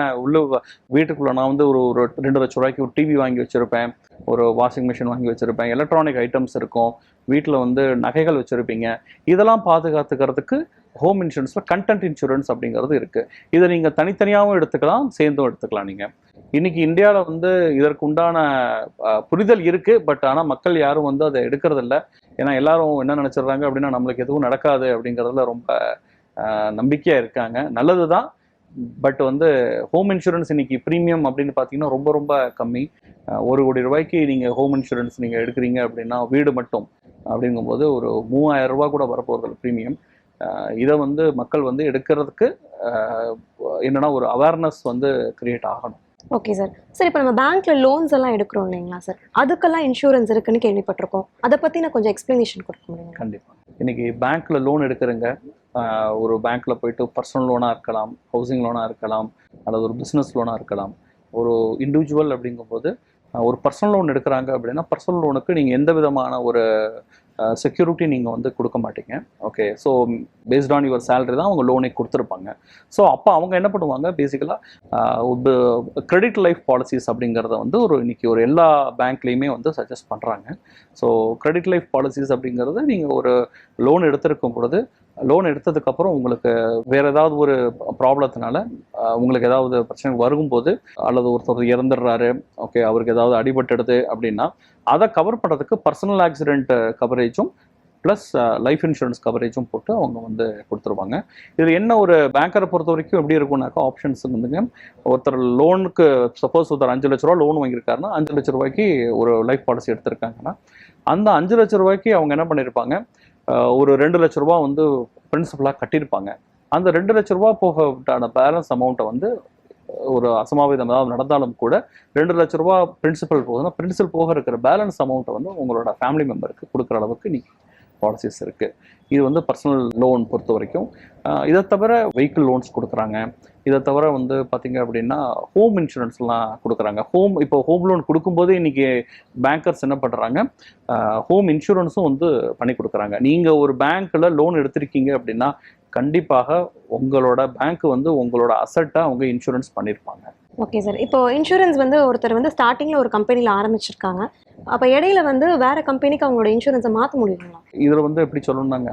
வீட்டுக்குள்ளே நான் வந்து ஒரு 2 லட்ச ரூபாய்க்கு ஒரு டிவி வாங்கி வச்சுருப்பேன், ஒரு வாஷிங் மிஷின் வாங்கி வச்சுருப்பேன், எலக்ட்ரானிக் ஐட்டம்ஸ் இருக்கும், வீட்டில் வந்து நகைகள் வச்சுருப்பீங்க. இதெல்லாம் பாதுகாத்துக்கிறதுக்கு ஹோம் இன்சூரன்ஸில் கண்டென்ட் இன்சூரன்ஸ் அப்படிங்கிறது இருக்குது. இதை நீங்கள் தனித்தனியாகவும் எடுத்துக்கலாம், சேர்ந்தும் எடுத்துக்கலாம். நீங்கள் இன்றைக்கி இந்தியாவில் வந்து இதற்கு உண்டான புரிதல் இருக்குது, பட் ஆனால் மக்கள் யாரும் வந்து அதை எடுக்கிறதில்ல. ஏன்னா எல்லாரும் என்ன நினச்சிடுறாங்க அப்படின்னா நம்மளுக்கு எதுவும் நடக்காது அப்படிங்கிறதுல ரொம்ப நம்பிக்கையாக இருக்காங்க. நல்லது தான், பட் வந்து ஹோம் இன்சூரன்ஸ் இன்னைக்கு ப்ரீமியம் அப்படின்னு பார்த்தீங்கன்னா ரொம்ப ரொம்ப கம்மி. 1 கோடி ரூபாய்க்கு நீங்கள் ஹோம் இன்சூரன்ஸ் நீங்கள் எடுக்கிறீங்க அப்படின்னா வீடு மட்டும் அப்படிங்கும்போது ஒரு 3000 ரூபா கூட வரப்போகிறது ப்ரீமியம். இதை வந்து மக்கள் வந்து எடுக்கிறதுக்கு என்னன்னா ஒரு அவேர்னஸ் வந்து கிரியேட் ஆகணும். Okay sir. சார் இப்போ நம்ம பேங்க்ல லோன்ஸ் எல்லாம் எடுக்கிறோம் இல்லைங்களா சார், அதுக்கெல்லாம் இன்சூரன்ஸ் இருக்குன்னு கேள்விப்பட்டிருக்கோம். அதை பற்றி நான் கொஞ்சம் எக்ஸ்பிளனேஷன் கொடுக்க முடியுங்களா? கண்டிப்பாக. இன்னைக்கு பேங்க்ல லோன் எடுக்கிறங்க, ஒரு பேங்க்ல போயிட்டு பர்சனல் லோனாக இருக்கலாம், ஹவுசிங் லோனாக இருக்கலாம், அல்லது ஒரு பிஸ்னஸ் லோனாக இருக்கலாம். ஒரு இண்டிவிஜுவல் அப்படிங்கும்போது ஒரு பர்சனல் லோன் எடுக்கிறாங்க அப்படின்னா பர்சனல் லோனுக்கு நீங்கள் எந்த விதமான ஒரு செக்யூரிட்டி நீங்கள் வந்து கொடுக்க மாட்டீங்க. Okay, so based on your salary தான் அவங்க லோனை கொடுத்துருப்பாங்க. ஸோ அப்போ அவங்க என்ன பண்ணுவாங்க, பேசிக்கலாக கிரெடிட் லைஃப் பாலிசிஸ் அப்படிங்கிறத வந்து இன்னைக்கு ஒரு எல்லா பேங்க்லேயுமே வந்து சஜஸ்ட் பண்ணுறாங்க. ஸோ கிரெடிட் லைஃப் பாலிசிஸ் அப்படிங்கிறது நீங்கள் ஒரு லோன் எடுத்திருக்கும் பொழுது, லோன் எடுத்ததுக்கப்புறம் உங்களுக்கு வேறு ஏதாவது ஒரு ப்ராப்ளத்தினால உங்களுக்கு ஏதாவது பிரச்சனை வரும்போது, அல்லது ஒருத்தர் இறந்துடுறாரு, ஓகே, அவருக்கு ஏதாவது அடிபட்டுடுது அப்படின்னா அதை கவர் பண்ணுறதுக்கு பர்சனல் ஆக்சிடென்ட் கவரேஜும் ப்ளஸ் லைஃப் இன்சூரன்ஸ் கவரேஜும் போட்டு அவங்க வந்து கொடுத்துருவாங்க. இது என்ன ஒரு பேங்கரை பொறுத்த வரைக்கும் எப்படி இருக்கும்னாக்கா, ஆப்ஷன்ஸ் வந்துங்க, ஒருத்தர் லோனுக்கு சப்போஸ் ஒருத்தர் 5 லட்ச ரூபா லோன் வாங்கியிருக்காருன்னா 5 லட்ச ரூபாய்க்கு ஒரு லைஃப் பாலிசி எடுத்திருக்காங்கன்னா அந்த 5 லட்ச ரூபாய்க்கு அவங்க என்ன பண்ணியிருப்பாங்க, ஒரு 2 லட்ச ரூபா வந்து பிரின்சிபலாக கட்டியிருப்பாங்க. அந்த 2 லட்ச ரூபா போகட்டான பேலன்ஸ் அமௌண்ட்டை வந்து ஒரு அசம்பாவிதம் ஏதாவது நடந்தாலும் கூட 2 லட்ச ரூபா பிரின்சிபல் போகுதுன்னா பிரின்சிபல் போக இருக்கிற பேலன்ஸ் அமௌண்ட்டை வந்து உங்களோட ஃபேமிலி மெம்பருக்கு கொடுக்குற அளவுக்கு இன்னைக்கு பாலிசிஸ் இருக்குது. இது வந்து பர்சனல் லோன் பொறுத்த வரைக்கும். இதை தவிர வெஹிக்கிள் லோன்ஸ் கொடுக்குறாங்க. இதை தவிர வந்து பார்த்தீங்க அப்படின்னா ஹோம் இன்சூரன்ஸ்லாம் கொடுக்குறாங்க. இப்போ ஹோம் லோன் கொடுக்கும்போது இன்றைக்கி பேங்கர்ஸ் என்ன பண்ணுறாங்க, ஹோம் இன்சூரன்ஸும் வந்து பண்ணி கொடுக்குறாங்க. நீங்கள் ஒரு பேங்க்கில் லோன் எடுத்திருக்கீங்க அப்படின்னா கண்டிப்பாக உங்களோட பேங்க் வந்து உங்களோட அசட்டை அவங்க இன்சூரன்ஸ் பண்ணியிருப்பாங்க. Okay sir. இப்போ இன்சூரன்ஸ் வந்து ஒருத்தர் வந்து ஸ்டார்டிங்கில் ஒரு கம்பெனியில் ஆரம்பிச்சிருக்காங்க, அப்போ இடையில வந்து வேற கம்பெனிக்கு அவங்களோட இன்சூரன்ஸை மாற்ற முடியுங்களா? இதில் வந்து எப்படி சொல்லணும்னாங்க,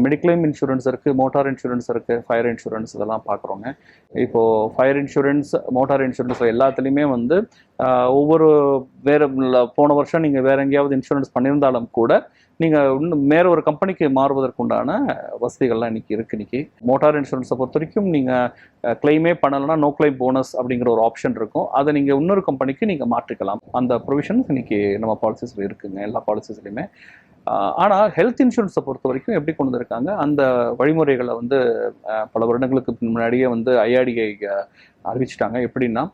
மெடிக்ளைம் இன்சூரன்ஸ் இருக்குது, மோட்டார் இன்சூரன்ஸ் இருக்குது, ஃபயர் இன்சூரன்ஸ் இதெல்லாம் பார்க்குறோங்க. இப்போது ஃபயர் இன்சூரன்ஸ், மோட்டார் இன்சூரன்ஸ் எல்லாத்துலேயுமே வந்து ஒவ்வொரு போன வருஷம் நீங்கள் வேறு எங்கேயாவது இன்சூரன்ஸ் பண்ணியிருந்தாலும் கூட நீங்கள் இன்னும் வேறு ஒரு கம்பெனிக்கு மாறுவதற்குண்டான வசதிகள்லாம் இன்றைக்கி இருக்குது. இன்றைக்கி மோட்டார் இன்சூரன்ஸை பொறுத்த வரைக்கும் நீங்கள் கிளைமே பண்ணலைன்னா நோ கிளைம் போனஸ் அப்படிங்கிற ஒரு ஆப்ஷன் இருக்கும். அதை நீங்கள் இன்னொரு கம்பெனிக்கு நீங்கள் மாற்றிக்கலாம். அந்த ப்ரொவிஷன்ஸ் இன்றைக்கி நம்ம பாலிசிஸில் இருக்குங்க, எல்லா பாலிசிஸ்லையுமே. ஆனால் ஹெல்த் இன்சூரன்ஸை பொறுத்த வரைக்கும் எப்படி கொண்டு வந்திருக்காங்க, அந்த வழிமுறைகளை வந்து பல வருடங்களுக்கு முன்னாடியே வந்து ஐஆர்டிஐ அறிவிச்சிட்டாங்க. எப்படின்னா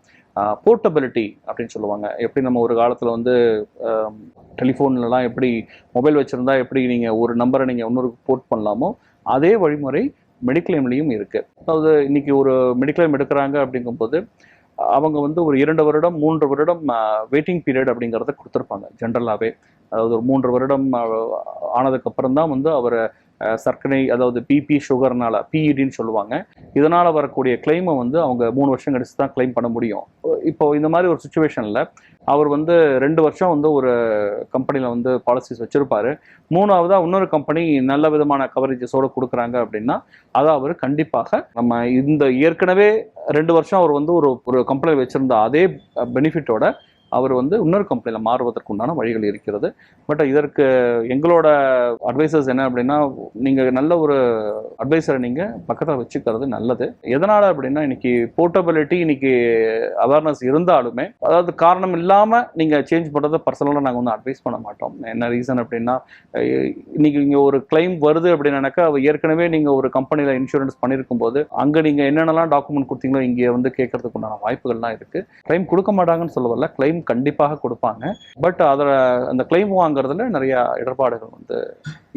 போர்ட்டபிலிட்டி அப்படின்னு சொல்லுவாங்க. எப்படி நம்ம ஒரு காலத்தில் வந்து டெலிஃபோன்லலாம் எப்படி மொபைல் வச்சுருந்தா எப்படி நீங்கள் ஒரு நம்பரை நீங்கள் இன்னொரு போர்ட் பண்ணலாமோ அதே வழிமுறை மெடிக்ளைம்லேயும் இருக்குது. அதாவது இன்றைக்கி ஒரு மெடிக்ளைம் எடுக்கிறாங்க அப்படிங்கும்போது அவங்க வந்து ஒரு 2 வருடம் 3 வருடம் வெயிட்டிங் பீரியட் அப்படிங்கிறத கொடுத்துருப்பாங்க ஜென்ரலாகவே. அதாவது ஒரு 3 வருடம் ஆனதுக்கப்புறம் தான் வந்து அவரை சர்க்கரை, அதாவது பிபி, சுகர்னால பிஇடின்னு சொல்லுவாங்க, இதனால் வரக்கூடிய கிளைமை வந்து அவங்க 3 வருஷம் கழிச்சு தான் கிளைம் பண்ண முடியும். இப்போ இந்த மாதிரி ஒரு சுச்சுவேஷனில் அவர் வந்து 2 வருஷம் வந்து ஒரு கம்பெனியில் வந்து பாலிசிஸ் வச்சுருப்பாரு, 3ஆவதாக இன்னொரு கம்பெனி நல்ல விதமான கவரேஜஸோடு கொடுக்குறாங்க அப்படின்னா அதை அவர் கண்டிப்பாக நம்ம இந்த ஏற்கனவே 2 வருஷம் அவர் வந்து ஒரு கம்பெனியில் வச்சுருந்த அதே பெனிஃபிட்டோட அவர் வந்து இன்னொரு கம்பெனியில் மாறுவதற்கு உண்டான வழிகள் இருக்கிறது. பட் இதற்கு எங்களோட அட்வைசர்ஸ் என்ன அப்படின்னா, நீங்கள் நல்ல ஒரு அட்வைசரை நீங்கள் பக்கத்தில் வச்சுக்கிறது நல்லது. எதனால் அப்படின்னா இன்னைக்கு போர்ட்டபிலிட்டி இன்னைக்கு அவேர்னஸ் இருந்தாலுமே, அதாவது காரணம் இல்லாமல் நீங்கள் சேஞ்ச் பண்ணுறதை பர்சனலாக நாங்கள் வந்து அட்வைஸ் பண்ண மாட்டோம். என்ன ரீசன் அப்படின்னா, இன்னைக்கு இங்கே ஒரு கிளைம் வருது அப்படின்னாக்கா ஏற்கனவே நீங்கள் ஒரு கம்பெனியில் இன்சூரன்ஸ் பண்ணியிருக்கும் போது அங்கே நீங்கள் என்னென்னலாம் டாக்குமெண்ட் கொடுத்தீங்களோ இங்கே வந்து கேட்கறதுக்கு உண்டான வாய்ப்புகள்லாம் இருக்குது. கிளைம் கொடுக்க மாட்டாங்கன்னு சொல்ல வரல, கிளைம் கண்டிப்பாக கொடுப்பாங்க. பட் அதில் அந்த கிளைம் வாங்குறதுல நிறைய இடர்பாடுகள் வந்து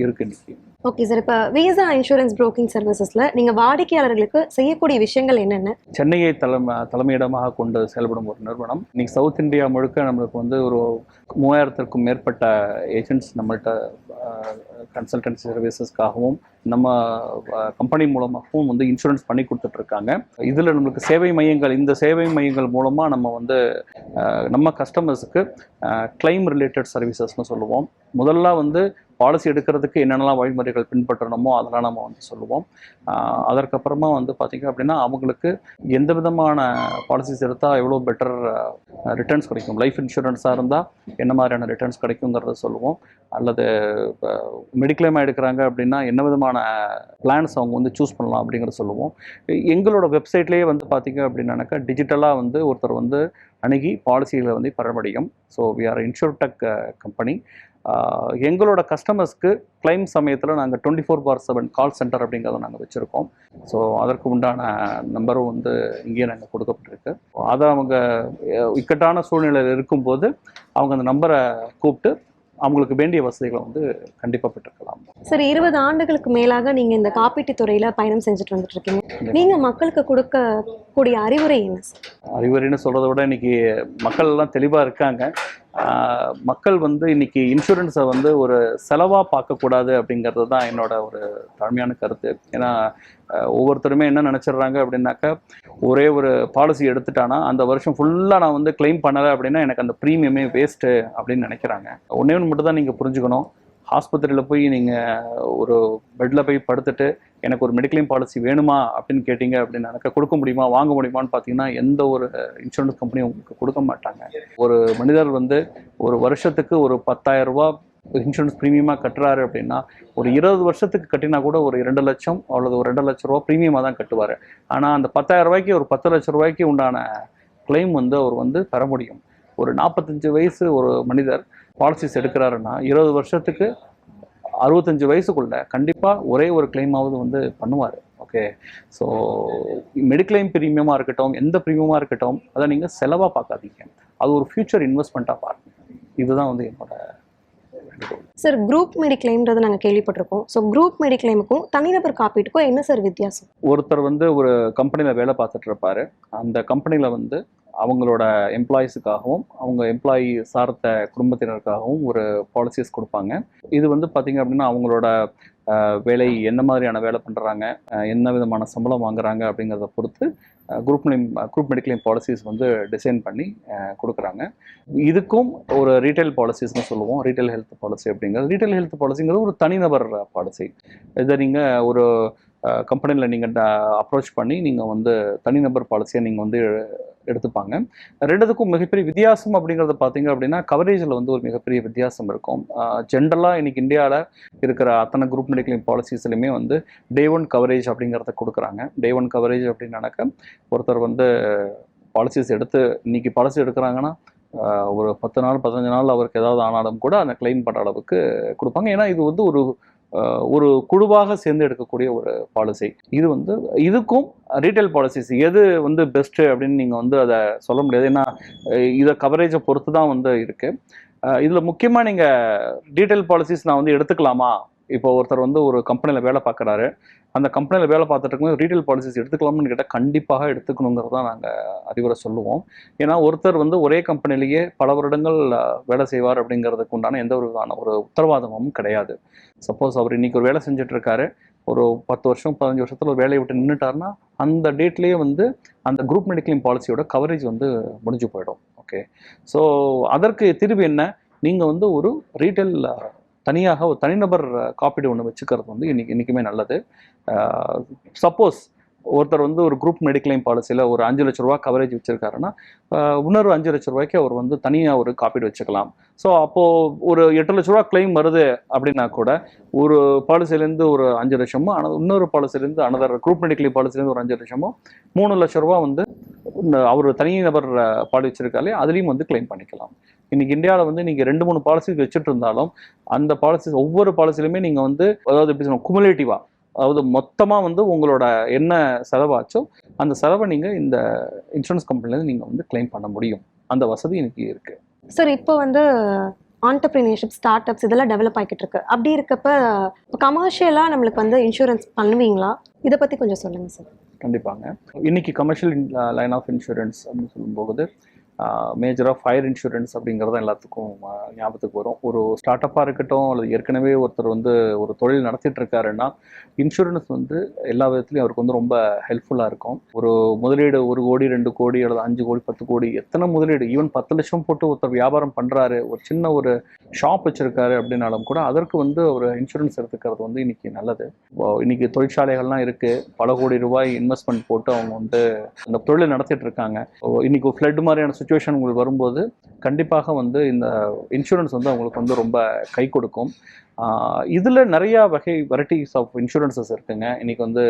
இருக்கு இன்னைக்கு. Okay sir. இப்போ விசா இன்சூரன்ஸ் புரோக்கிங் சர்வீசஸ்ல நீங்க வாடிக்கையாளர்களுக்கு செய்யக்கூடிய விஷயங்கள் என்னென்ன? சென்னையை தலைமையிடமாக கொண்டு செயல்படும் ஒரு நிறுவனம். இன்னைக்கு சவுத் இந்தியா முழுக்க நம்மளுக்கு வந்து ஒரு 3000க்கும் மேற்பட்ட ஏஜென்ட்ஸ் நம்மள்கிட்ட கன்சல்டன்சி சர்வீசஸ்க்காகவும் நம்ம கம்பெனி மூலமாகவும் வந்து இன்சூரன்ஸ் பண்ணி கொடுத்துட்ருக்காங்க. இதில் நம்மளுக்கு சேவை மையங்கள், இந்த சேவை மையங்கள் மூலமாக நம்ம வந்து நம்ம கஸ்டமர்ஸுக்கு கிளைம் ரிலேட்டட் சர்வீசஸ்னு சொல்லுவோம். முதல்ல வந்து பாலிசி எடுக்கிறதுக்கு என்னென்னலாம் வழிமுறைகள் பின்பற்றணுமோ அதெல்லாம் நம்ம வந்து சொல்லுவோம். அதற்கப்புறமா வந்து பார்த்திங்க அப்படின்னா அவங்களுக்கு எந்த விதமான பாலிசிஸ் எடுத்தால் எவ்வளோ பெட்டர் ரிட்டர்ன்ஸ் கிடைக்கும், லைஃப் இன்சூரன்ஸாக இருந்தால் என்ன மாதிரியான ரிட்டர்ன்ஸ் கிடைக்குங்கிறத சொல்லுவோம். அல்லது மெடிக்ளைமாக எடுக்கிறாங்க அப்படின்னா என்ன விதமான பிளான்ஸ் அவங்க வந்து சூஸ் பண்ணலாம் அப்படிங்கிறத சொல்லுவோம். எங்களோட வெப்சைட்லேயே வந்து பார்த்திங்க அப்படின்னாக்கா டிஜிட்டலாக வந்து ஒருத்தர் வந்து அணுகி பாலிசிகளை வந்து பெற முடியும். So we are insurtech company. எங்களோட கஸ்டமர்ஸ்க்கு கிளைம் சமயத்தில் நாங்கள் 24/7 கால் சென்டர் அப்படிங்கிறத நாங்கள் வச்சுருக்கோம். ஸோ அதற்கு உண்டான நம்பரும் வந்து இங்கேயே நாங்கள் கொடுக்கப்பட்டிருக்கு. அதை அவங்க இக்கட்டான சூழ்நிலையில் இருக்கும்போது அவங்க அந்த நம்பரை கூப்பிட்டு அவங்களுக்கு வேண்டிய வசதிகளை வந்து கண்டிப்பாக பெற்றுக்கலாம். சார், 20 ஆண்டுகளுக்கு மேலாக நீங்க இந்த காப்பீட்டு துறையில பயணம் செஞ்சுட்டு வந்துட்டு இருக்கீங்க. நீங்க மக்களுக்கு கொடுக்கக்கூடிய அறிவுரை என்ன சார்? அறிவுரைன்னு சொல்கிறத விட இன்னைக்கு மக்கள் எல்லாம் தெளிவாக இருக்காங்க. மக்கள் வந்து இன்னைக்கு இன்சூரன்ஸை வந்து ஒரு செலவாக பார்க்கக்கூடாது அப்படிங்கிறது தான் என்னோட ஒரு தாழ்மையான கருத்து. ஏன்னா ஒவ்வொருத்தருமே என்ன நினச்சிடுறாங்க அப்படின்னாக்கா, ஒரே ஒரு பாலிசி எடுத்துட்டானா அந்த வருஷம் ஃபுல்லாக நான் வந்து கிளைம் பண்ணலை அப்படின்னா எனக்கு அந்த ப்ரீமியமே வேஸ்ட்டு அப்படின்னு நினைக்கிறாங்க. ஒன்றே ஒன்று மட்டும் தான் நீங்கள் புரிஞ்சுக்கணும். ஆஸ்பத்திரியில் போய் நீங்கள் ஒரு பெட்டில் போய் படுத்துட்டு எனக்கு ஒரு மெடிக்ளைம் பாலிசி வேணுமா அப்படின்னு கேட்டிங்க அப்படின்னு எனக்கு கொடுக்க முடியுமா, வாங்க முடியுமான்னு பார்த்தீங்கன்னா எந்த ஒரு இன்சூரன்ஸ் கம்பெனியும் உங்களுக்கு கொடுக்க மாட்டாங்க. ஒரு மனிதர் வந்து ஒரு வருஷத்துக்கு ஒரு 10,000 ரூபா இன்சூரன்ஸ் ப்ரீமியமாக கட்டுறாரு அப்படின்னா ஒரு 20 வருஷத்துக்கு கட்டினா கூட ஒரு 2 லட்சம் அல்லது ஒரு 2 லட்ச ரூபா ப்ரீமியமாக தான் கட்டுவார். ஆனால் அந்த 10,000 ரூபாய்க்கு ஒரு 10 லட்ச ரூபாய்க்கு உண்டான கிளைம் வந்து அவர் வந்து பெற முடியும். ஒரு 45 வயசு ஒரு மனிதர் பாலிசிஸ் எடுக்கிறாருன்னா 20 வருஷத்துக்கு 65 வயசுக்குள்ள கண்டிப்பாக ஒரே ஒரு கிளைமாவது வந்து பண்ணுவார். ஓகே, ஸோ மெடிக்ளைம் ப்ரீமியமாக இருக்கட்டும், எந்த ப்ரீமியமாக இருக்கட்டும், அதை நீங்கள் செலவாக பார்க்காதீங்க, அது ஒரு ஃபியூச்சர் இன்வெஸ்ட்மெண்ட்டாக பாருங்க. இதுதான் வந்து என்னோட சார். குரூப் மெடிக்ளைம்ன்றது நாங்கள் கேள்விப்பட்டிருக்கோம். ஸோ குரூப் மெடிக்ளைமுக்கும் தனிநபர் காப்பீட்டுக்கும் என்ன சார் வித்தியாசம்? ஒருத்தர் வந்து ஒரு கம்பெனியில் வேலை பார்த்துட்டு இருப்பாரு. அந்த கம்பெனியில் வந்து அவங்களோட எம்ப்ளாயீஸுக்காகவும் அவங்க எம்ப்ளாயி சார்ந்த குடும்பத்தினருக்காகவும் ஒரு பாலிசிஸ் கொடுப்பாங்க. இது வந்து பார்த்திங்க அப்படின்னா அவங்களோட வேலை என்ன மாதிரியான வேலை பண்ணுறாங்க, என்ன விதமான சம்பளம் வாங்குறாங்க அப்படிங்கிறத பொறுத்து குரூப் மெடிக்ளைம் பாலிசிஸ் வந்து டிசைன் பண்ணி கொடுக்குறாங்க. இதுக்கும் ஒரு ரீட்டைல் பாலிசிஸ்னு சொல்லுவோம். ரீட்டைல் ஹெல்த் பாலிசி அப்படிங்கிறது, ரீட்டைல் ஹெல்த் பாலிசிங்கிறது ஒரு தனிநபர் பாலிசி. இதை நீங்கள் ஒரு கம்பெனியில் நீங்கள் அப்ரோச் பண்ணி நீங்கள் வந்து தனிநபர் பாலிசியை நீங்கள் வந்து எடுத்துப்பாங்க. ரெண்டுத்துக்கும் மிகப்பெரிய வித்தியாசம் அப்படிங்கிறத பார்த்தீங்க அப்படின்னா கவரேஜில் வந்து ஒரு மிகப்பெரிய வித்தியாசம் இருக்கும். ஜென்ரலாக இன்னைக்கு இந்தியாவில் இருக்கிற அத்தனை குரூப் மெடிக்ளைம் பாலிசிஸ்லையுமே வந்து டே 1 கவரேஜ் அப்படிங்கிறத கொடுக்குறாங்க. டே 1 கவரேஜ் அப்படின்னாக்க ஒருத்தர் வந்து பாலிசிஸ் எடுத்து இன்னைக்கு பாலிசி எடுக்கிறாங்கன்னா ஒரு 10 நாள் 15 நாள் அவருக்கு ஏதாவது ஆனாலும் கூட அந்த கிளைம் பண்ணுற அளவுக்கு கொடுப்பாங்க. ஏன்னா இது வந்து ஒரு குழுவாக சேர்ந்து எடுக்கக்கூடிய ஒரு பாலிசி. இது வந்து இதுக்கும் ரீட்டைல் பாலிசிஸ் எது வந்து பெஸ்ட்டு அப்படின்னு நீங்கள் வந்து அதை சொல்ல முடியாது. ஏன்னா இதை கவரேஜை பொறுத்து தான் வந்து இருக்குது. இதில் முக்கியமாக நீங்கள் ரீட்டைல் பாலிசிஸ் நான் வந்து எடுத்துக்கலாமா, இப்போ ஒருத்தர் வந்து ஒரு கம்பெனியில் வேலை பார்க்குறாரு, அந்த கம்பெனியில் வேலை பார்த்துட்டு இருக்கும்போது ரீட்டைல் பாலிசிஸ் எடுத்துக்கலாம்னு கேட்டால் கண்டிப்பாக எடுத்துக்கணுங்கிறது தான் நாங்கள் அறிவுரை சொல்லுவோம். ஏன்னா ஒருத்தர் வந்து ஒரே கம்பெனிலேயே பல வருடங்கள் வேலை செய்வார் அப்படிங்கிறதுக்கு உண்டான எந்த ஒரு விதமான ஒரு உத்தரவாதமும் கிடையாது. சப்போஸ் அவர் இன்றைக்கி ஒரு வேலை செஞ்சிட்ருக்காரு, ஒரு 10 வருஷம் 15 வருஷத்தில் ஒரு வேலையை விட்டு நின்றுட்டாருன்னா அந்த டேட்லேயே வந்து அந்த குரூப் மெடிக்ளைம் பாலிசியோட கவரேஜ் வந்து முடிஞ்சு போயிடும். ஓகே, ஸோ அதற்கு தீர்வு என்ன, நீங்கள் வந்து ஒரு ரீட்டைல் தனியாக ஒரு தனிநபர் காப்பீடு ஒன்று வச்சுக்கிறது வந்து இன்றைக்குமே நல்லது. சப்போஸ் ஒருத்தர் வந்து ஒரு குரூப் மெடிக்ளைம் பாலிசியில் ஒரு 5 லட்ச ரூபா கவரேஜ் வச்சுருக்காருன்னா இன்னொரு 5 லட்ச ரூபாய்க்கு அவர் வந்து தனியாக ஒரு காப்பீடு வச்சுக்கலாம். ஸோ அப்போது ஒரு 8 லட்ச ரூபா கிளைம் வருது அப்படின்னா கூட ஒரு பாலிசிலேருந்து ஒரு 5 லட்சமோ இன்னொரு பாலிசிலேருந்து அனதர் குரூப் மெடிக்ளைம் பாலிசிலேருந்து ஒரு 5 லட்சமோ 3 லட்ச ரூபா வந்து அவர் தனிநபர் பாலிசி வச்சிருக்காலே அதுலேயும் வந்து கிளைம் பண்ணிக்கலாம். இன்னைக்கு இந்தியாவில் வந்து நீங்கள் 2-3 பாலிசி வச்சுட்டு இருந்தாலும் அந்த பாலிசி ஒவ்வொரு பாலிசிலுமே நீங்கள் வந்து அதாவது எப்படி சொல்லணும், குமுலேட்டிவாக, அதாவது மொத்தமாக வந்து உங்களோட என்ன செலவாச்சோ அந்த செலவை நீங்கள் இந்த இன்சூரன்ஸ் கம்பெனிலேருந்து நீங்கள் வந்து கிளைம் பண்ண முடியும். அந்த வசதி இன்னைக்கு இருக்குது. சார், இப்போ வந்து ஆண்டர்பிரினியர்ஷிப், ஸ்டார்ட் அப்ஸ் இதெல்லாம் டெவலப் ஆகிட்டு இருக்கு. அப்படி இருக்கப்ப கமர்ஷியலாக நம்மளுக்கு வந்து இன்சூரன்ஸ் பண்ணுவீங்களா? இதை பற்றி கொஞ்சம் சொல்லுங்கள் சார். கண்டிப்பாங்க. இன்னைக்கு கமர்ஷியல் லைன் ஆஃப் இன்சூரன்ஸ் அப்படின்னு சொல்லும்போது மேஜராக ஃபயர் இன்சூரன்ஸ் அப்படிங்கிறத எல்லாத்துக்கும் ஞாபகத்துக்கு வரும். ஒரு ஸ்டார்ட் அப்பாக இருக்கட்டும் அல்லது ஏற்கனவே ஒருத்தர் வந்து ஒரு தொழில் நடத்திட்டு இருக்காருன்னா இன்சூரன்ஸ் வந்து எல்லா விதத்துலையும் அவருக்கு வந்து ரொம்ப ஹெல்ப்ஃபுல்லாக இருக்கும். ஒரு முதலீடு 1 கோடி 2 கோடி அல்லது 5 கோடி 10 கோடி எத்தனை முதலீடு, ஈவன் 10 லட்சம் போட்டு ஒருத்தர் வியாபாரம் பண்ணுறாரு, ஒரு சின்ன ஒரு ஷாப் வச்சுருக்காரு அப்படின்னாலும் கூட அதற்கு வந்து ஒரு இன்சூரன்ஸ் எடுத்துக்கிறது வந்து இன்றைக்கி நல்லது. இன்றைக்கி தொழிற்சாலைகள்லாம் இருக்குது, பல கோடி ரூபாய் இன்வெஸ்ட்மெண்ட் போட்டு அவங்க வந்து அந்த தொழிலை நடத்திட்டு இருக்காங்க. இன்றைக்கி ஒரு ஃப்ளட் மாதிரியான சுச்சுவேஷன் உங்களுக்கு வரும்போது கண்டிப்பாக வந்து இந்த இன்சூரன்ஸ் வந்து அவங்களுக்கு வந்து ரொம்ப கை கொடுக்கும். இதில் நிறையா வெரைட்டிஸ் ஆஃப் இன்சூரன்சஸ் இருக்குங்க. இன்றைக்கி வந்து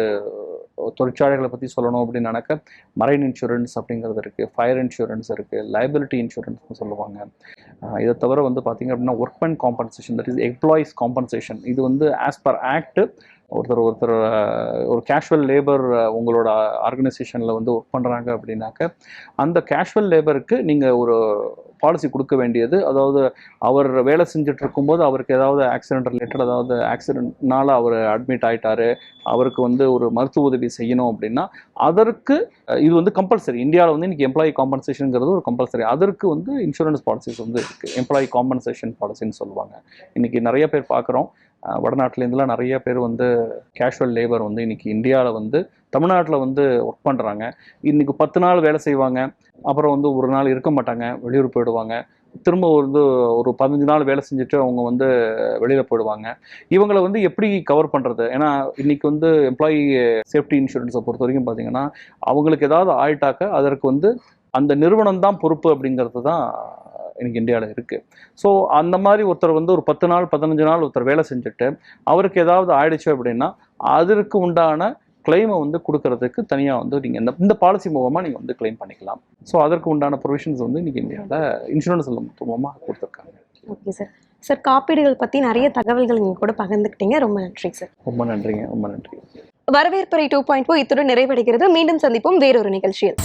தொழிற்சாலைகளை பற்றி சொல்லணும் அப்படின்னாக்க மரைன் இன்சூரன்ஸ் அப்படிங்கிறது இருக்குது, ஃபயர் இன்சூரன்ஸ் இருக்குது, லைபிலிட்டி இன்சூரன்ஸ்னு சொல்லுவாங்க. இதை தவிர வந்து பார்த்திங்க அப்படின்னா workmen compensation, that is employees compensation. இது வந்து ஆஸ் பர் ஆக்ட் ஒருத்தர் ஒரு கேஷுவல் லேபர் உங்களோட ஆர்கனைசேஷனில் வந்து ஒர்க் பண்ணுறாங்க அப்படின்னாக்க அந்த கேஷுவல் லேபருக்கு நீங்கள் ஒரு பாலிசி கொடுக்க வேண்டியது, அதாவது அவர் வேலை செஞ்சுட்டு இருக்கும்போது அவருக்கு ஏதாவது ஆக்சிடென்ட் ரிலேட்டட், அதாவது ஆக்சிடென்ட்னால அவர் அட்மிட் ஆகிட்டாரு, அவருக்கு வந்து ஒரு மருத்துவ உதவி செய்யணும் அப்படின்னா அதற்கு இது வந்து கம்பல்சரி. இந்தியாவில் வந்து இன்றைக்கி எம்ப்ளாயி காம்பன்சேஷனுங்கிறது ஒரு கம்பல்சரி. அதற்கு வந்து இன்சூரன்ஸ் பாலிசிஸ் வந்து இருக்குது. எம்ப்ளாயி காம்பன்சேஷன் பாலிசின்னு சொல்லுவாங்க. இன்றைக்கி நிறைய பேர் பார்க்குறோம், வடநாட்டிலேருந்துலாம் நிறைய பேர் வந்து கேஷுவல் லேபர் வந்து இன்றைக்கி இந்தியாவில் வந்து தமிழ்நாட்டில் வந்து ஒர்க் பண்ணுறாங்க. இன்றைக்கி 10 நாள் வேலை செய்வாங்க, அப்புறம் வந்து ஒரு நாள் இருக்க மாட்டாங்க, வெளியூர் போயிடுவாங்க. திரும்ப வந்து ஒரு 15 நாள் வேலை செஞ்சுட்டு அவங்க வந்து வெளியில் போயிடுவாங்க. இவங்களை வந்து எப்படி கவர் பண்ணுறது? ஏன்னா இன்றைக்கி வந்து எம்ப்ளாயி சேஃப்டி இன்சூரன்ஸை பொறுத்த வரைக்கும் பார்த்திங்கன்னா அவங்களுக்கு ஏதாவது ஆயிட்டாக்க அதற்கு வந்து அந்த நிறுவனம் தான் பொறுப்பு அப்படிங்கிறது தான் இன்னைக்கு இந்தியாவில் இருக்குது. ஸோ அந்த மாதிரி ஒருத்தர் வந்து ஒரு 10 நாள் 15 நாள் ஒருத்தர் வேலை செஞ்சுட்டு அவருக்கு ஏதாவது ஆயிடுச்சு அப்படின்னா அதற்கு உண்டான கிளைமை வந்து கொடுக்கறதுக்கு தனியாக வந்து நீங்கள் இந்த பாலிசி மூலமாக நீங்கள் வந்து கிளைம் பண்ணிக்கலாம். ஸோ அதற்கு உண்டான ப்ரொவிஷன்ஸ் வந்து இன்றைக்கி இந்தியாவில் இன்சூரன்ஸ் மூலமாக கொடுத்துருக்காங்க. Okay sir. சார், காப்பீடுகள் பற்றி நிறைய தகவல்கள் நீங்கள் கூட பகிர்ந்துக்கிட்டீங்க. ரொம்ப நன்றி சார். ரொம்ப நன்றிங்க, ரொம்ப நன்றி. வரவேற்பறை 2.0 இத்துடன் நிறைவடைகிறது. மீண்டும் சந்திப்போம் வேறொரு நிகழ்ச்சியில்.